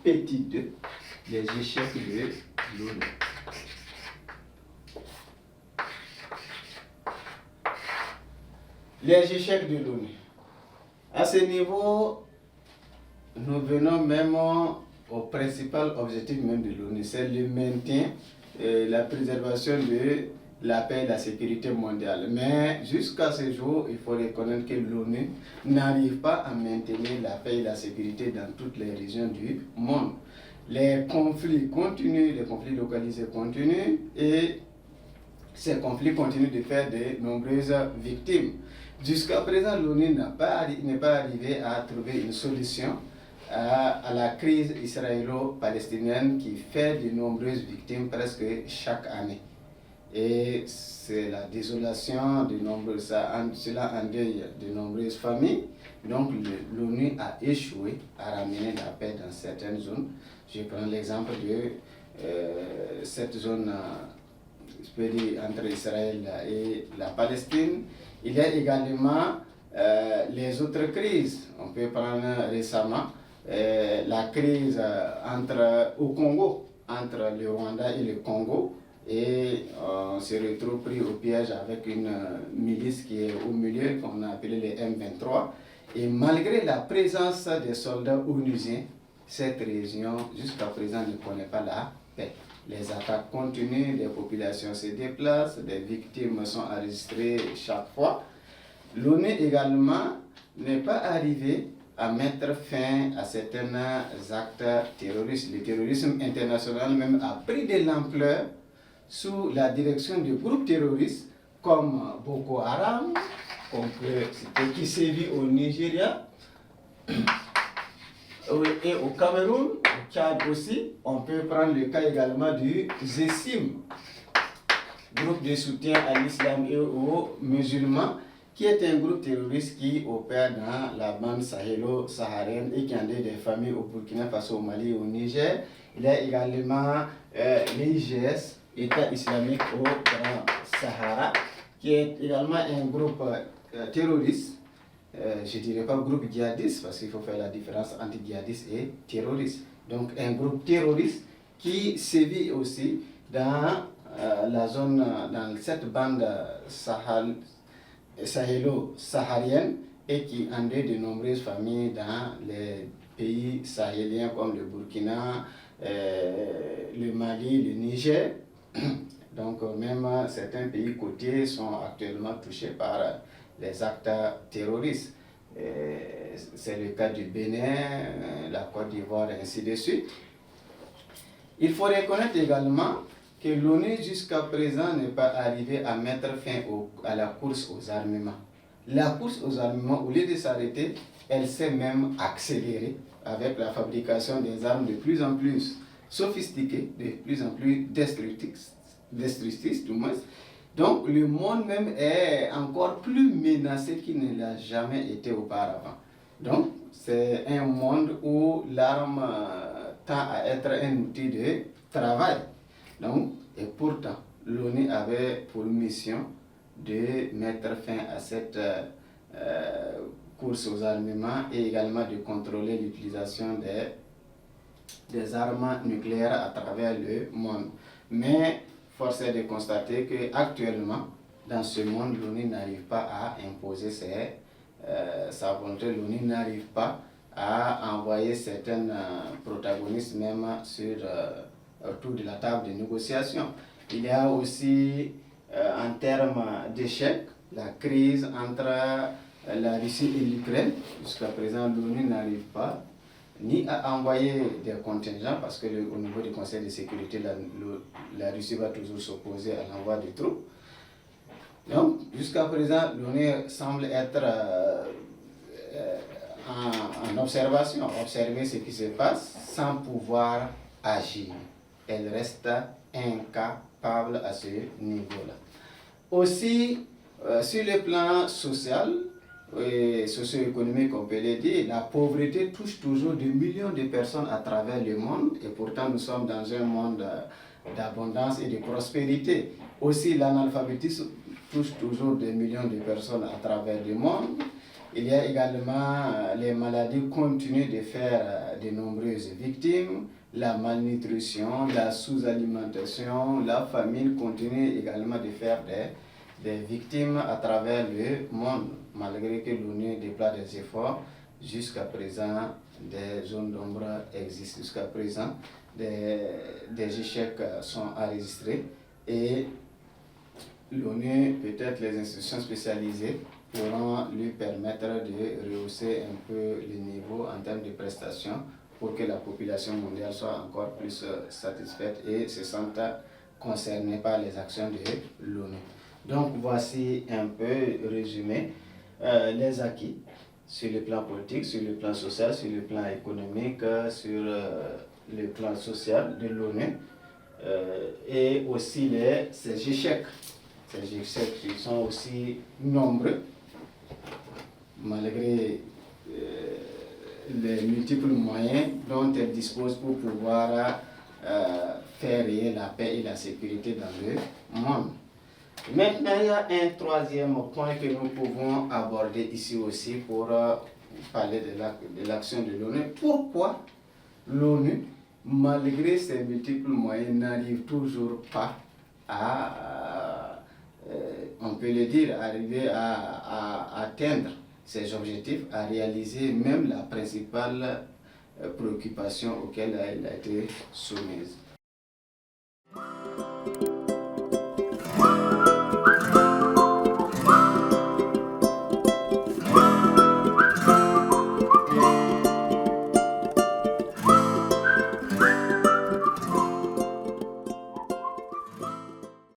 petit 2, les échecs de l'ONU. Les échecs de l'ONU. À ce niveau, nous venons même au principal objectif même de l'ONU, c'est le maintien et la préservation de la paix et la sécurité mondiale. Mais jusqu'à ce jour, il faut reconnaître que l'ONU n'arrive pas à maintenir la paix et la sécurité dans toutes les régions du monde. Les conflits continuent, les conflits localisés continuent et ces conflits continuent de faire de nombreuses victimes. Jusqu'à présent, l'ONU n'est pas arrivé à trouver une solution à la crise israélo-palestinienne qui fait de nombreuses victimes presque chaque année. Et c'est la désolation de nombreuses, cela endeuille de nombreuses familles. Donc l'ONU a échoué à ramener la paix dans certaines zones. Je prends l'exemple de cette zone entre Israël et la Palestine. Il y a également les autres crises. On peut prendre récemment la crise au Congo, entre le Rwanda et le Congo. Et on se retrouve pris au piège avec une milice qui est au milieu, qu'on a appelé les M23. Et malgré la présence des soldats onusiens, cette région, jusqu'à présent, ne connaît pas la paix. Les attaques continuent, les populations se déplacent, des victimes sont enregistrées chaque fois. L'ONU également n'est pas arrivé à mettre fin à certains actes terroristes. Le terrorisme international même a pris de l'ampleur sous la direction de groupes terroristes comme Boko Haram, qui sévit au Nigeria et au Cameroun, au Tchad aussi. On peut prendre le cas également du ZESIM, groupe de soutien à l'islam et aux musulmans, qui est un groupe terroriste qui opère dans la bande sahélo-saharienne et qui endeuille des familles au Burkina Faso, au Mali et au Niger. Il y a également l'IGS, État islamique au Grand Sahara, qui est également un groupe terroriste. Je ne dirais pas groupe djihadiste parce qu'il faut faire la différence entre djihadiste et terroriste. Donc un groupe terroriste qui sévit aussi dans la zone, dans cette bande sahélo-saharienne et qui endeuille de nombreuses familles dans les pays sahéliens comme le Burkina, le Mali, le Niger. Donc même certains pays côtiers sont actuellement touchés par les actes terroristes. C'est le cas du Bénin, la Côte d'Ivoire, et ainsi de suite. Il faut reconnaître également que l'ONU jusqu'à présent n'est pas arrivé à mettre fin à la course aux armements. La course aux armements, au lieu de s'arrêter, elle s'est même accélérée avec la fabrication des armes de plus en plus sophistiquées, de plus en plus destructrices du moins. Donc le monde même est encore plus menacé qu'il ne l'a jamais été auparavant. Donc c'est un monde où l'arme tend à être un outil de travail. Donc, et pourtant, l'ONU avait pour mission de mettre fin à cette course aux armements et également de contrôler l'utilisation des armes nucléaires à travers le monde. Mais force est de constater qu'actuellement, dans ce monde, l'ONU n'arrive pas à imposer sa volonté. L'ONU n'arrive pas à envoyer certains protagonistes même autour de la table de négociation. Il y a aussi, en termes d'échec, la crise entre la Russie et l'Ukraine. Jusqu'à présent, l'ONU n'arrive pas ni à envoyer des contingents, parce que au niveau du Conseil de sécurité, la Russie va toujours s'opposer à l'envoi de troupes. Donc, jusqu'à présent, l'ONU semble être en observation, observer ce qui se passe sans pouvoir agir. Elle reste incapable à ce niveau-là. Aussi, sur le plan social et socio-économique, on peut le dire, la pauvreté touche toujours des millions de personnes à travers le monde, et pourtant nous sommes dans un monde d'abondance et de prospérité. Aussi, l'analphabétisme touche toujours des millions de personnes à travers le monde. Il y a également les maladies continuent de faire de nombreuses victimes, la malnutrition, la sous-alimentation, la famine continue également de faire des victimes à travers le monde, malgré que l'ONU déploie des efforts. Jusqu'à présent, des zones d'ombre existent. Jusqu'à présent, des échecs sont enregistrés et l'ONU, peut-être les institutions spécialisées, pourront lui permettre de rehausser un peu le niveau en termes de prestations pour que la population mondiale soit encore plus satisfaite et se sente concernée par les actions de l'ONU. Donc voici un peu résumé les acquis sur le plan politique, sur le plan social, sur le plan économique, sur le plan social de l'ONU et aussi ces échecs. Ces échecs qui sont aussi nombreux malgré les multiples moyens dont elle dispose pour pouvoir faire régner la paix et la sécurité dans le monde. Maintenant, il y a un troisième point que nous pouvons aborder ici aussi pour parler de l'action de l'ONU. Pourquoi l'ONU, malgré ses multiples moyens, n'arrive toujours pas à, on peut le dire, arriver à atteindre ses objectifs, à réaliser même la principale préoccupation auquel elle a été soumise?